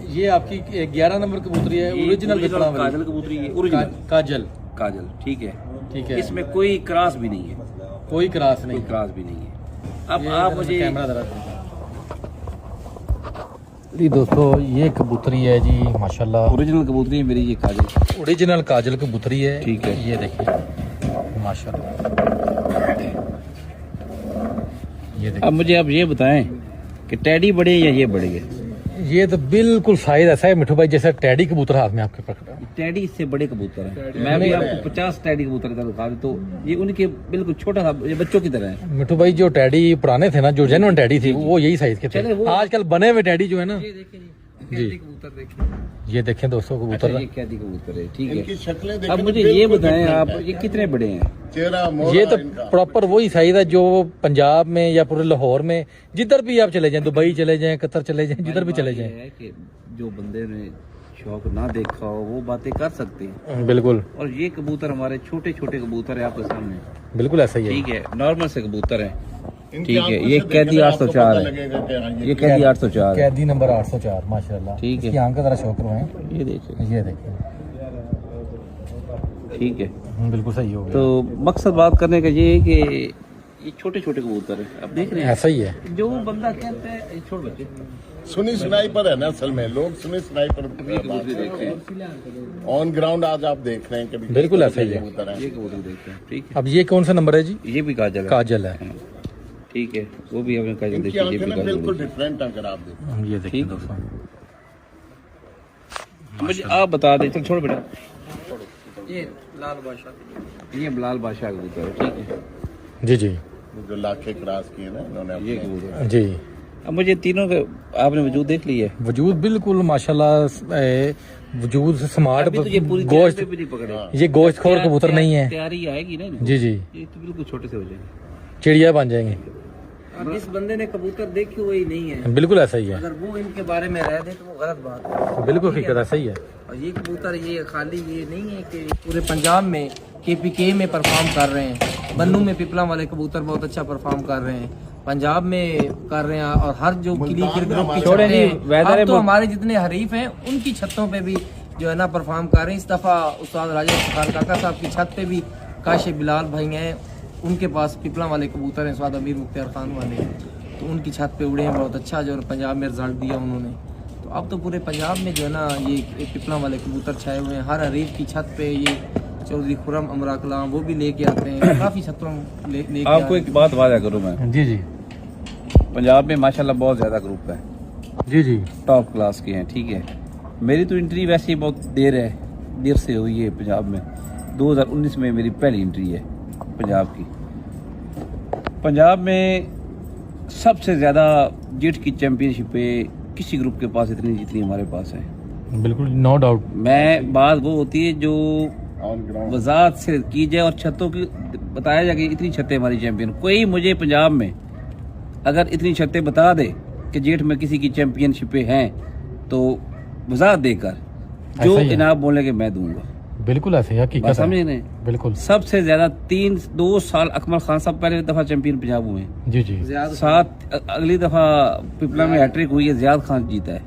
ये आपकी 11 नंबर कबूतरी है, ओरिजिनल काजल कबूतरी है, ओरिजिनल काजल काजल। ठीक है, ठीक है, इसमें कोई क्रॉस भी नहीं है, कोई क्रॉस नहीं, कोई क्रॉस भी नहीं है। अब आप मुझे कैमरा जरा जी दोस्तों, ये कबूतरी है जी माशाल्लाह, ओरिजिनल कबूतरी है मेरी, ये काजल ओरिजिनल काजल कबूतरी है। ठीक है, ये देखिए माशाल्लाह, ये देखिए। अब मुझे आप ये बताएं कि टैडी बड़े या ये बड़े है? ये तो बिल्कुल साइज ऐसा है मिठू भाई जैसा टैडी कबूतर हाथ में आपके पकड़ा। टैडी इससे बड़े कबूतर है। मैं भी आपको 50 टैडी कबूतर दिखा दूं तो ये उनके बिल्कुल छोटा सा, ये बच्चों की तरह है। मिठू भाई जो टैडी पुराने थे ना, जो जेन्युइन टैडी थी, वो यही साइज के थे। आजकल बने हुए टैडी जो है ना, ये देखिए जी, कबूतर देखिए, ये देखें दोस्तों कबूतर। ये कैदी कबूतर है। ठीक है, इनकी शक्लें अब देखें मुझे तो ये बिल्कुल बताएं different आप, है। ये कितने बड़े हैं? चेहरा मोहरा ये तो इनका। प्रॉपर वही साइज है जो पंजाब में या पूरे लाहौर में, जिधर भी आप चले जाएं, दुबई चले जाएं, कतर चले जाएं, जिधर भी चले बात ये जाएं। है कि जो बंदे ने शौक ना देखा हो वो बातें कर सकते हैं। बिल्कुल और ये कबूतर हमारे छोटे छोटे कबूतर है आपके सामने, बिल्कुल ऐसा ही है। ठीक है, नॉर्मल से कबूतर है। इनकी ठीक है, आंखों ये से कैदी देखना आपको 804 पता है, लगेगा कि हाँ, ये कैदी 804 है। कैदी नंबर 804 माशाल्लाह। ठीक है, इसकी आंख का जरा शौक करवाएं। ये देखिए, ये देखिए, ठीक है। बिल्कुल सही हो गया। तो मकसद बात करने का ये है कि ये छोटे छोटे कबूतर है, आप देख रहे हैं, ऐसा ही है। जो बंदा कहते हैं ये छोड़ बच्चे सुनी सुनाई पर है ना, असल में लोग सुनी सुनाई पर कबूतर देखते हैं, ऑन ग्राउंड आज आप देख रहे हैं कि बिल्कुल ऐसा ही है। कबूतर है। ये कबूतर देखते हैं। ठीक है, अब ये कौन सा नंबर है जी? ये भी काजल है। काजल है। ठीक है, वो भी आपने काजल इनकी देखी, ये आंखें भी ना काजल बिल्कुल देखी। डिफरेंट अगर आप देखें। ये देखिए ठीक। दोस्तों, मुझे आप बता दें, चल छोड़ बेटा, ये लाल बादशाह, ये लाल बादशाह कबूतर है। ठीक है जी जी जो लाखे क्रॉस किए ना इन्होंने ये अपने। कबूतर। जी। अब मुझे तीनों के आपने वजूद देख ली है? वजूद बिल्कुल माशाल्लाह, वजूद स्मार्ट, अभी तो ये पूरी गोश्त, तैयारी पे भी नहीं पकड़े। ये गोश्त खोर कबूतर नहीं है। तैयारी आएगी ना इनको। जी जी, ये तो बिल्कुल छोटे से हो जाएंगे, चिड़िया बन जाएंगे। अब जिस बंदे ने कबूतर देखी वही नहीं है, बिल्कुल ऐसा ही है, अगर वो इनके बारे में रह दे तो वो गलत बात है। बिल्कुल हकीकत ऐसा ही है। और ये कबूतर ये खाली ये नहीं है कि पूरे पंजाब में KPK में परफॉर्म कर रहे हैं, बन्नू में पिपला वाले कबूतर बहुत अच्छा परफॉर्म कर रहे हैं, पंजाब में कर रहे हैं, और हर जो किली फिर ग्रुप की छोड़े छतें नहीं, हैं, वेदर अब तो है हमारे जितने हरीफ हैं उनकी छतों पे भी जो है ना परफॉर्म कर रहे हैं। इस दफा उस्ताद राजा सुखान काका साहब की छत पे भी काशे बिलाल भाई हैं, उनके पास पिपला वाले कबूतर हैं, उस्ताद अमीर मुख्तार खान वाले, तो उनकी छत पे उड़े हैं बहुत अच्छा, जो पंजाब में रिजल्ट दिया उन्होंने। तो अब तो पूरे पंजाब में जो है ना ये पिपला वाले कबूतर छाए हुए हैं, हर हरीफ की छत पे ये चौधरी खुरम अमरा कलाम वो भी लेके आते हैं, काफ़ी छतों लेके आपको एक बात वादा करूँ मैं, जी जी पंजाब में माशाल्लाह बहुत ज्यादा ग्रुप है, जी जी, टॉप क्लास के हैं। ठीक है, मेरी तो एंट्री वैसे ही बहुत देर से हुई है पंजाब में। 2019 में मेरी पहली एंट्री है पंजाब की। पंजाब में सबसे ज़्यादा जेट की चैंपियनशिप पे किसी ग्रुप के पास इतनी जितनी हमारे पास है, बिल्कुल नो डाउट। मैं बात वो होती है जो ऑन ग्राउंड वजाहत से की जाए और छतों की बताया जाए कि इतनी छतें हमारी चैंपियन। कोई मुझे पंजाब में अगर इतनी छतें बता दे कि जेठ में किसी की चैंपियनशिपें हैं तो वजाहत देकर जो ऐसा ही है। इनाम बोलेंगे मैं दूंगा। बिल्कुल ऐसे ही हकीकत बात है। समझे नहीं? बिल्कुल सबसे ज्यादा 2 साल अकमल खान साहब पहले दफा चैंपियन पंजाब हुए हैं। जी जी, अगली दफा पिपला में हैट्रिक हुई है, जियाद खान जीता है।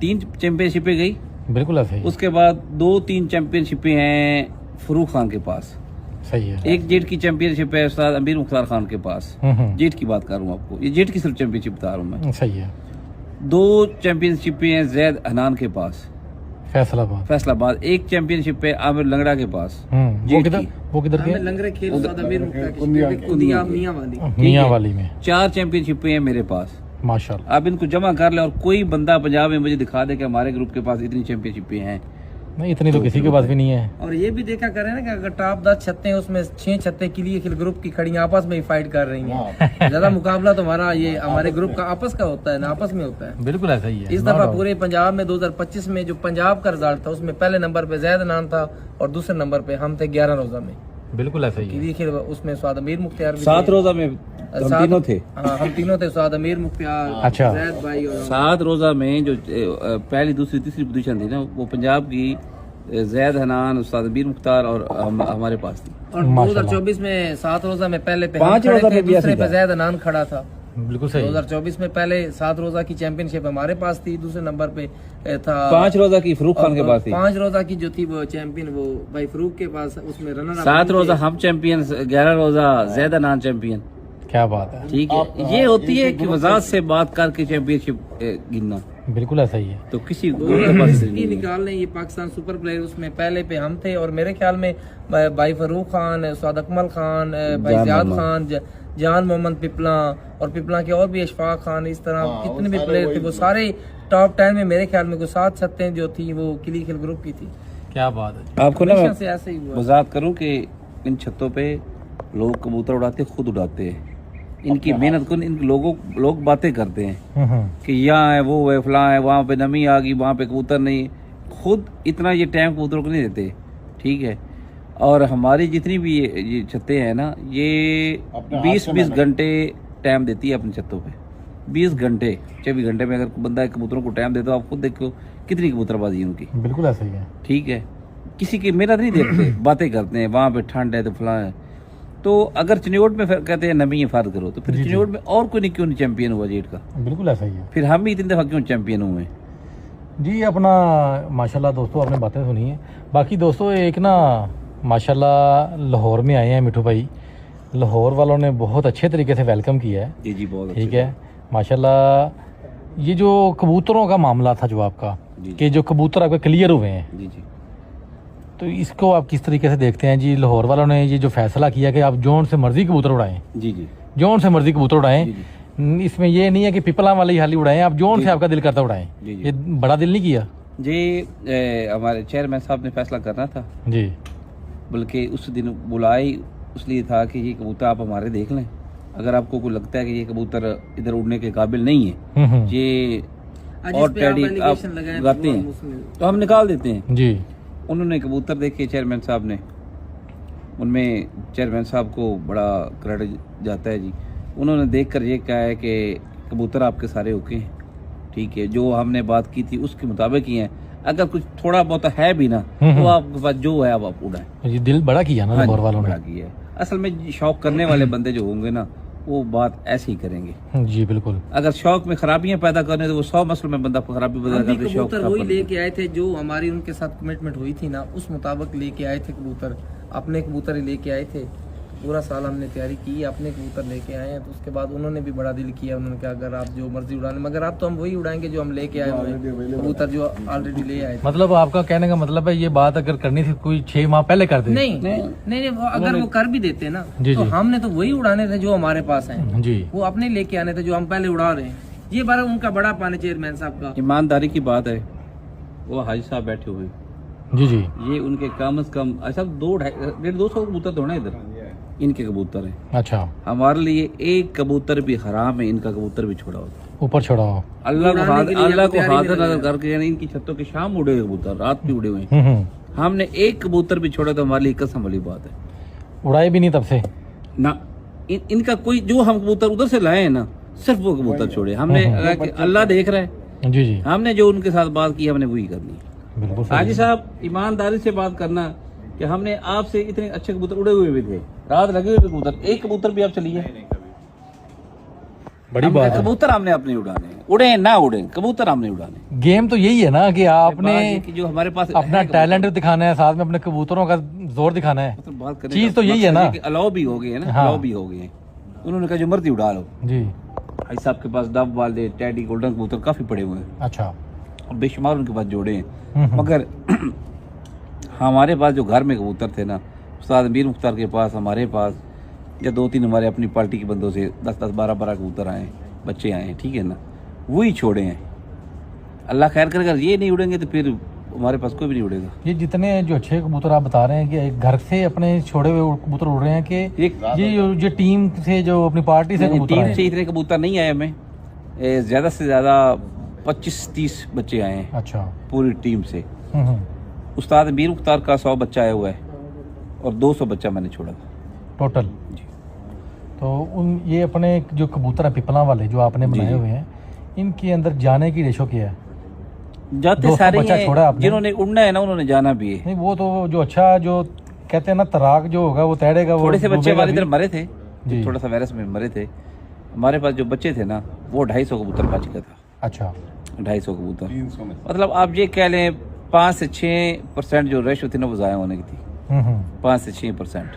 3 चैंपियनशिपें गई, बिल्कुल ऐसे ही, उसके बाद 2-3 चैंपियनशिपें हैं फरूक खान के पास, सही है। एक जेट की चैंपियनशिप है उस्ताद अमीर मुख्तार खान के पास। जेट की बात कर रहा हूँ आपको, ये जेट की सिर्फ चैंपियनशिप बता रहा हूँ मैं। सही है। 2 चैंपियनशिपें हैं जैद हनान के पास फैसलाबाद, एक चैंपियनशिप है आमिर लंगड़ा के पास। वो किधर, वो किधर के? लंगरे खेल उस्ताद अमीर मुख्तार की कुंदिया मियां वाली, मियां वाली में 4 चैंपियनशिपें हैं मेरे पास। माशाल्लाह। आप इनको जमा कर ले और कोई बंदा पंजाब में मुझे दिखा दे कि हमारे ग्रुप के पास इतनी चैंपियनशिपें हैं। नहीं, इतनी तो किसी के पास भी नहीं है। और ये भी देखा करें ना कि अगर टॉप 10 छतें हैं उसमें 6 छतें के लिए ग्रुप की खड़ी आपस में ही फाइट कर रही हैं। ज्यादा मुकाबला तो हमारे ग्रुप का आपस का होता है ना, आपस में होता है। बिल्कुल ऐसा ही है। इस दफा पूरे पंजाब में 2025 में जो पंजाब का रिजल्ट था उसमें पहले नंबर पे जैद नाम था और दूसरे नंबर पे हम थे 11 रोजा में। बिल्कुल ऐसा ही है। देखिए उसमें उस्ताद अमीर मुख्तार भी 7 थे। रोजा में हम तीनों थे। हाँ, हम तीनों थे, उस्ताद अमीर मुख्तार, अच्छा। जैद भाई और 7 रोजा में जो पहली दूसरी तीसरी पोजीशन थी ना वो पंजाब की जैद हनान उस्ताद अमीर मुख्तार और हमारे पास थी। और 2024 में 7 रोजा में पहले पे 5 हम खड़े रोजा थे, में भी दूसरे ऐसे पे था। जैद हनान खड़ा था। बिल्कुल सही। 2024 में पहले 7 रोजा की चैंपियनशिप हमारे पास थी, दूसरे नंबर पे था 5 रोजा की फरूक खान के पास थी। 5 रोजा की जो थी वो चैंपियन वो भाई फरूक के पास, उसमें रनर 7 रोजा हम चैंपियन, 11 रोजा ज्यादा नॉन चैंपियन। क्या बात है, ठीक है, ये होती है कि वजात से बात करके चैंपियनशिप गिनना, बिल्कुल ऐसा ही है। तो किसी के पास नहीं है। निकाल लें ये पाकिस्तान सुपर प्लेयर, उसमें पहले पे हम थे और मेरे ख्याल में भाई फरूक खान, उस्ताद अकमल खान, भाई जियाद खान, जान मोहम्मद पिपला और पिपला के और भी अशफाक खान, इस तरह जितने भी प्लेयर थे वो सारे टॉप 10 में मेरे ख्याल में 7 छतें जो थी वो किली खेल ग्रुप की थी। क्या बात है। आपको ना हमेशा से ऐसे ही हुआ। वजात करूं कि इन छतों पे लोग कबूतर उड़ाते, खुद उड़ाते हैं। इनकी मेहनत को लोग बातें करते हैं कि यहाँ है, वो है, फलां है, वहाँ पे नमी आ गई, वहाँ पे कबूतर नहीं है। खुद इतना ये टाइम कबूतरों को नहीं देते, ठीक है। और हमारी जितनी भी ये छतें हैं ना, ये 20-20 घंटे टाइम देती है अपनी छतों पे। 20 घंटे 24 घंटे में अगर बंदा कबूतरों को टाइम दे तो आप खुद देखो कितनी कबूतरबाजी है उनकी। बिल्कुल ऐसा ही है, ठीक है। किसी की मेहनत नहीं देखते, बातें करते हैं, वहाँ पे ठंड है तो फलां है। तो अगर चिन्योट में कहते हैं नमी है, फर्क करो, तो फिर चिन्योट में और कोई नहीं क्यों नहीं चैंपियन हुआ जेट का? बिल्कुल ऐसा ही है। फिर हम भी इतनी दफा क्यों चैंपियन हुए जी। अपना माशाल्लाह दोस्तों आपने बातें सुनी है। बाकी दोस्तों एक ना माशाल्लाह लाहौर में आए हैं मिठू भाई, लाहौर वालों ने बहुत अच्छे तरीके से वेलकम किया है। जी बहुत ठीक है माशाल्लाह। ये जो कबूतरों का मामला था जो आपका, कि जो कबूतर आपके क्लियर हुए हैं, जी जी, तो इसको आप किस तरीके से देखते हैं जी? लाहौर वालों ने ये जो फैसला किया कि आप जोन से मर्जी कबूतर उड़ाएं, जी जी, जोन से मर्जी कबूतर उड़ाएं, इसमें ये नहीं है कि पिपला वाले ही हाली उड़ाएं, आप जोन से आपका दिल करता उड़ाएं, ये बड़ा दिल नहीं किया जी? हमारे चेयरमैन साहब ने फैसला करना था जी, बल्कि उस दिन बुलाई इसलिए था कि ये कबूतर आप हमारे देख लें, अगर आपको कोई लगता है कि ये कबूतर इधर उड़ने के काबिल नहीं है, ये और टैडी आप लगाते हैं तो हम निकाल देते हैं जी। उन्होंने कबूतर देखे चेयरमैन साहब ने, उनमें चेयरमैन साहब को बड़ा क्रेडिट जाता है जी। उन्होंने देखकर ये कहा है कि कबूतर आपके सारे ओके हैं, ठीक है, जो हमने बात की थी उसके मुताबिक ही हैं। अगर कुछ थोड़ा बहुत है भी ना तो आपके पास जो है आप उड़ाएं। ये दिल बड़ा किया ना लाहौर वालों ने, बड़ा किया है। असल में शौक करने वाले बंदे जो होंगे ना वो बात ऐसे ही करेंगे जी बिल्कुल। अगर शौक में खराबियां पैदा करने तो वो 100 मसलों में बंदा खराबी पैदा करके शौक कबूतर वही लेके आए थे जो हमारी उनके साथ कमिटमेंट हुई थी ना, उस मुताबिक लेके आए थे कबूतर, अपने कबूतर ही लेके आए थे। पूरा साल हमने तैयारी की, अपने कबूतर लेके आए हैं। तो उसके बाद उन्होंने भी बड़ा दिल किया, उन्होंने कहा अगर आप जो मर्जी उड़ाने, मगर आप तो हम वही उड़ाएंगे जो हम लेके आए हुए कबूतर, जो ऑलरेडी ले आए थे। मतलब आपका कहने का मतलब है ये बात अगर करनी थी कोई 6 माह पहले कर दे? नहीं, अगर वो कर भी देते ना तो हमने तो वही उड़ाने थे जो हमारे पास है जी, वो अपने लेके आने थे जो हम पहले उड़ा रहे हैं। ये बार उनका बड़ा पाने चेयरमैन साहब का ईमानदारी की बात है। वो हाजी साहब बैठे हुए जी जी, ये उनके कम से कम अच्छा 200 कबूतर तो इधर इनके कबूतर है। अच्छा, हमारे लिए एक कबूतर भी हराम है, इनका कबूतर भी छोड़ा होता, ऊपर छोड़ा हो। अल्लाह को हाजिर नजर करके, यानी इनकी छतों के शाम उड़े हुए कबूतर, रात भी उड़े हुए हैं। हमने एक कबूतर भी छोड़ा तो हमारे लिए कसम वाली बात है। उड़ाए भी नहीं तब से ना इनका कोई, जो हम कबूतर उधर से लाए हैं ना, सिर्फ वो कबूतर छोड़े हमने। अल्लाह देख रहा है जी जी, हमने जो उनके साथ बात की हमने वही करनी। बिल्कुल हाजी साहब, ईमानदारी से बात करना कि हमने आपसे इतने अच्छे कबूतर उड़े हुए भी थे, रात लगे हुए कबूतर, एक कबूतर भी आप चलिए, बड़ी बात है। कबूतर हमने अपने उड़ाने, उड़े ना उड़े, कबूतर हमने उड़ाने। गेम तो यही है ना कि आपने जो हमारे पास अपना टैलेंट दिखाना है, साथ में अपने कबूतरों का जोर दिखाना है। चीज तो यही है ना, अलाउ भी हो गए है ना, अलाउ भी हो गए हैं। उन्होंने कहा जो मर्जी उड़ा लो जी। भाई साहब के पास डब वाले, टैडी, गोल्डन कबूतर काफी पड़े हुए हैं। अच्छा, और बेशुमार उनके पास जोड़े हैं, मगर हमारे पास जो घर में कबूतर थे ना, उस्ताद अमीर मुख्तार के पास, हमारे पास, या 2-3 हमारे अपनी पार्टी के बंदों से 10-10, 12-12 कबूतर आए, बच्चे आए, ठीक है ना, वही छोड़े हैं। अल्लाह खैर करेगा, ये नहीं उड़ेंगे तो फिर हमारे पास कोई भी नहीं उड़ेगा। ये जितने जो अच्छे कबूतर आप बता रहे हैं कि घर से अपने छोड़े हुए कबूतर उड़ रहे हैं कि ये जो टीम से, जो अपनी पार्टी से कबूतर, टीम से इतने कबूतर नहीं आए हमें, ज्यादा से ज्यादा 25-30 बच्चे आए हैं। अच्छा, पूरी टीम से। उस्ताद अमीर मुख्तार का 100 बच्चा आया हुआ है और 200 बच्चा मैंने छोड़ा था टोटल जी। तो ये अपने जो कबूतर है पिपला वाले जो आपने बनाए हुए हैं, इनके अंदर जाने की रेशो क्या है? जाते सारे हैं, जिन्होंने उड़ना है ना उन्होंने जाना भी है। नहीं, वो तो जो अच्छा जो कहते हैं ना तराक जो होगा वो तैरेगा। थोड़े से बच्चे हमारे इधर मरे थे, थोड़ा सा वायरस में मरे थे, हमारे पास जो बच्चे थे ना वो 250 कबूतर बच गया था। अच्छा 250 कबूतर 300 में मतलब आप ये कह लें 5 से 6% जो रेशो थी ना वो ज़ाया होने की थी। 5 से 6%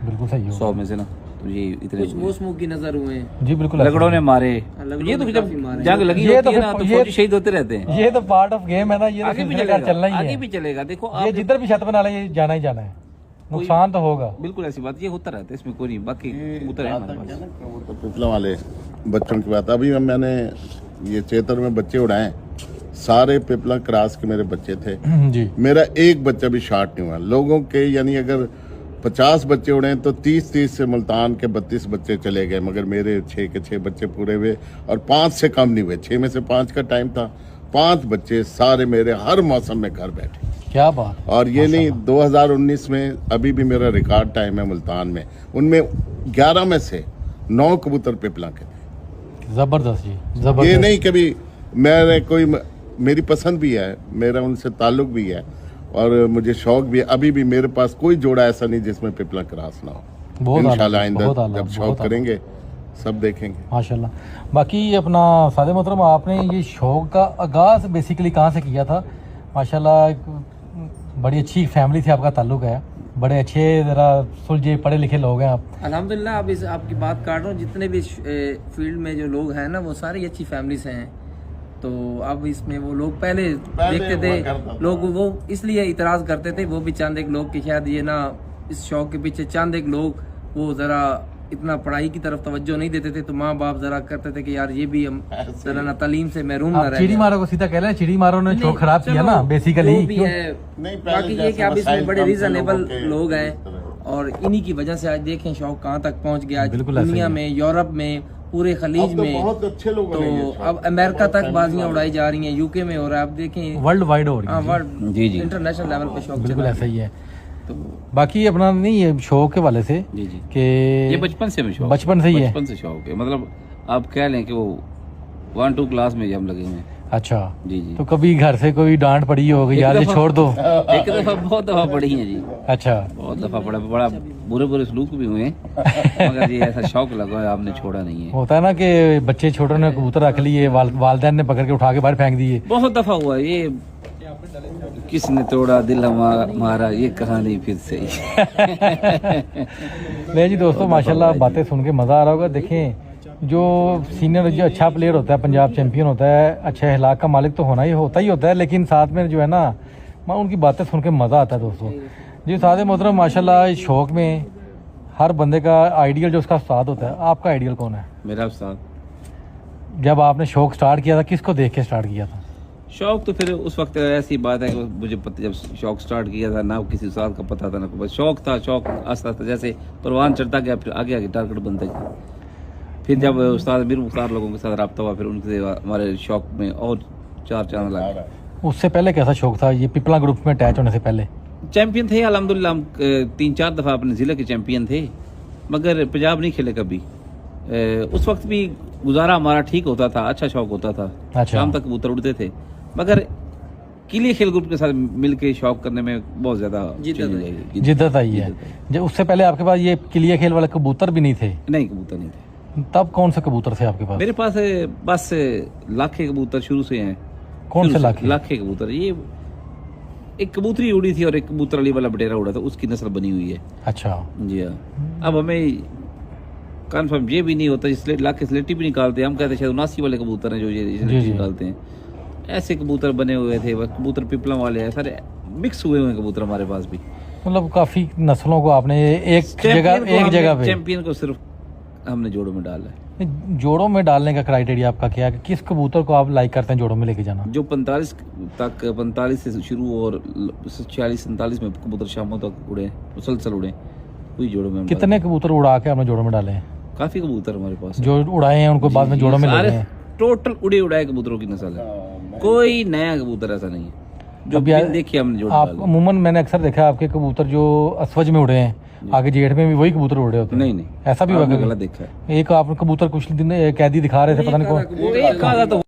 बिल्कुल सही हो 100 में से ना, तो ये इतने कुछ वो स्मोक की नजर हुए हैं। जी बिल्कुल लगड़ों ने मारे। लगड़ों ये तो ने जब काफी मारे। जंग लगी ये होती तो है ना तो ये- फौजी शहीद होते रहते हैं। ये तो पार्ट ऑफ गेम है ना, ये तो आगे भी सिलसिलेदार चलना चलेगा, ही आगे है। भी चलेगा। देखो ये आप जिधर भी छत बना ले ये जाना ही जाना है, नुकसान तो होगा। बिल्कुल ऐसी बात, ये होता रहता है, इसमें कोई नहीं। बाकी कबूतर है हमारे पास। वो तो पिपला वाले बच्चों की बात। अभी मैंने ये चेतर में बच्चे उड़ाए, सारे पिपला क्रॉस के मेरे बच्चे थे। जी मेरा एक बच्चा भी शार्ट नहीं हुआ। लोगों के यानी अगर 50 बच्चे उड़े तो 30 से मुल्तान के 32 बच्चे चले गए, मगर मेरे 6 के 6 बच्चे पूरे हुए और 5 से कम नहीं हुए। 6 में से 5 का टाइम था, 5 बच्चे सारे मेरे हर मौसम में घर बैठे। क्या बात। और ये नहीं 2019 में अभी भी मेरा रिकॉर्ड टाइम है मुल्तान में, उनमें 11 में से 9 कबूतर पिपला के थे। जबरदस्त जी ये जबरदस्त। नहीं कभी मैंने कोई मेरी पसंद भी है, मेरा उनसे ताल्लुक भी है और मुझे शौक भी है। अभी भी मेरे पास कोई जोड़ा ऐसा नहीं जिसमें पिपला क्रॉस ना हो। बहुत आला, इंशाल्लाह आइंदा बहुत आला, जब बहुत शौक आला। करेंगे सब देखेंगे। माशाल्लाह। बाकी अपना सादे मोहतरम, आपने ये शौक का आगाज़ बेसिकली कहाँ से किया था? माशाल्लाह एक बड़ी अच्छी फैमिली से आपका ताल्लुक है, बड़े अच्छे ज़रा सुलझे पढ़े लिखे लोग हैं आप। अल्हम्दुलिल्लाह। अब इस आपकी बात काट रहा हूँ, जितने भी फील्ड में जो लोग हैं ना वो सारी अच्छी फैमिली से हैं। तो अब इसमें वो लोग पहले देखते हुआ थे, करता था। लोग वो इसलिए इतराज करते थे, वो भी चंद एक लोग कि शायद ये ना इस शौक के पीछे चंद एक लोग वो जरा इतना पढ़ाई की तरफ तवज्जो नहीं देते थे, तो माँ बाप जरा करते थे कि यार ये भी हम जरा ना तालीम से महरूम ना आप रह चिड़ी जाए। मारो को सीधा कह रहे हैं, चिड़ी मारो ने नहीं, शौक खराब किया चलो, ना बेसिकली। वो भी है। नहीं, पहले बाकी ये जैसे कि आप इसमें मसाइल बड़े कम थे रीजनेबल लोगों के, लोग हैं इस तरह। और इन्हीं की वजह से आज देखें शौक कहाँ तक पहुँच गया। आज बिल्कुल ऐसे दुनिया ही है। में, यूरोप में, पूरे खलीज अब तो में, बहुत अच्छे लोगों ने ये तो शौक अब किया। अमेरिका बहुत तक family बाजियां वाले। उड़ाई जा रही हैं, यूके में हो रहा है। आप देखें वर्ल्ड वाइड हो रही हाँ, है। वर्ल्ड जी जी इंटरनेशनल लेवल पे शौक बिल्कुल चला ऐसा ही है। तो बाकी अपना नहीं है शौक के वाले से जी जी। कि ये बचपन से मैं शौक, बचपन से ही है। बचपन से शौक है। मतलब आप कह लें कि वो 1-2 क्लास में हम लगे हुए हैं। अच्छा जी जी। तो कभी घर से कोई डांट पड़ी होगी, यार ये छोड़ दो? एक दफा, बहुत दफा पढ़ी है जी, अच्छा बहुत दफा पढ़ा, बड़ा बुरे बुरे सलूक भी हुए हैं, मगर ये ऐसा शौक लगा है आपने छोड़ा नहीं है। होता है ना कि बच्चे छोटे ने कबूतर रख लिए, वालदैन ने पकड़ के उठा के बाहर फेंक दिए। बहुत दफा हुआ ये, किसने तोड़ा दिल हमारा, ये कहानी फिर से ही। नहीं जी दोस्तों, माशाल्लाह बातें सुन के मज़ा आ रहा होगा। देखें जो सीनियर जो अच्छा प्लेयर होता है, पंजाब चैंपियन होता है, अच्छे अखलाक का मालिक तो होता ही होता है, लेकिन साथ में जो है ना उनकी बातें सुन के मज़ा आता है दोस्तों। जी सादे मोहतरम, माशाल्लाह इस शौक में हर बंदे का आइडियल जो उसका उस्ताद होता है, आपका आइडियल कौन है? मेरा उस्ताद। जब आपने शौक स्टार्ट किया था किसको देख के स्टार्ट किया था? शौक तो फिर उस वक्त ऐसी बात है कि मुझे पता, जब शौक स्टार्ट किया था ना किसी उस्ताद का पता था ना, बस शौक था। शौक आस्ता आस्ता जैसे परवान चढ़ता गया, फिर आगे आगे टारगेट बनते गए। फिर जब उस्ताद मीर मुख्तार लोगों के साथ रब्ता हुआ, फिर उनसे हमारे शौक में और 4 चांद लगे। उससे पहले कैसा शौक था ये पिपला ग्रुप में अटैच होने से पहले? चैंपियन थे अल्हम्दुलिल्लाह, हम 3-4 दफ़ा अपने ज़िले के चैंपियन थे, मगर पंजाब नहीं खेले कभी। उस वक्त भी गुजारा हमारा ठीक होता था, अच्छा शौक होता था, अच्छा। शाम तक कबूतर उड़ते थे, मगर किले खेल ग्रुप के साथ मिलके शौक करने में बहुत ज्यादा जिद्दत आई है। जब उससे पहले आपके पास ये किलिया खेल वाले कबूतर भी नहीं थे? नहीं, कबूतर नहीं थे। तब कौन से कबूतर थे आपके पास? मेरे पास बस लाखे कबूतर शुरू से हैं। कौन से लाखे? लाखे कबूतर। ये एक कबूतरी उड़ी थी और एक कबूतर अली वाला बटेरा उड़ा था, उसकी नस्ल बनी हुई है। अच्छा जी हाँ। अब हमें कन्फर्म ये भी नहीं होता, इसलिए लाखे स्लेटी भी निकालते हैं, हम कहते हैं शायद 79 वाले कबूतर हैं जो ये स्लेटी निकालते हैं। ऐसे कबूतर बने हुए थे, कबूतर पिपला वाले हैं, सारे मिक्स हुए हैं कबूतर हमारे पास भी। मतलब काफी नस्लों को आपने एक जगह पे, चैंपियन को सिर्फ हमने जोड़ों में डाला है। जोड़ों में डालने का क्राइटेरिया आपका क्या है कि किस कबूतर को आप लाइक करते हैं जोड़ों में लेके जाना? जो 45 से शुरू और 46-47 में कबूतर शामों तक उड़े, मुसलसल उड़े, वही जोड़ों में। कितने कबूतर उड़ा के आपने जोड़ों में डाले हैं? काफी कबूतर हमारे पास जो उड़ाए हैं उनको बाद में जोड़ों में ले गए हैं? टोटल उड़े उड़ाए कबूतरों की नस्ल है, कोई नया कबूतर ऐसा नहीं है जो देखिए हमने जोड़ आप डाला। अमूमन मैंने अक्सर देखा है आपके कबूतर जो अस्वज में उड़े हैं, आगे जेठ में भी वही कबूतर उड़े होते हैं। नहीं, ऐसा भी आपने हुआ? गलत देखा है। एक आपने कबूतर कुछ दिन कैदी दिखा रहे थे, पता नहीं कौन। वो एक आधा तो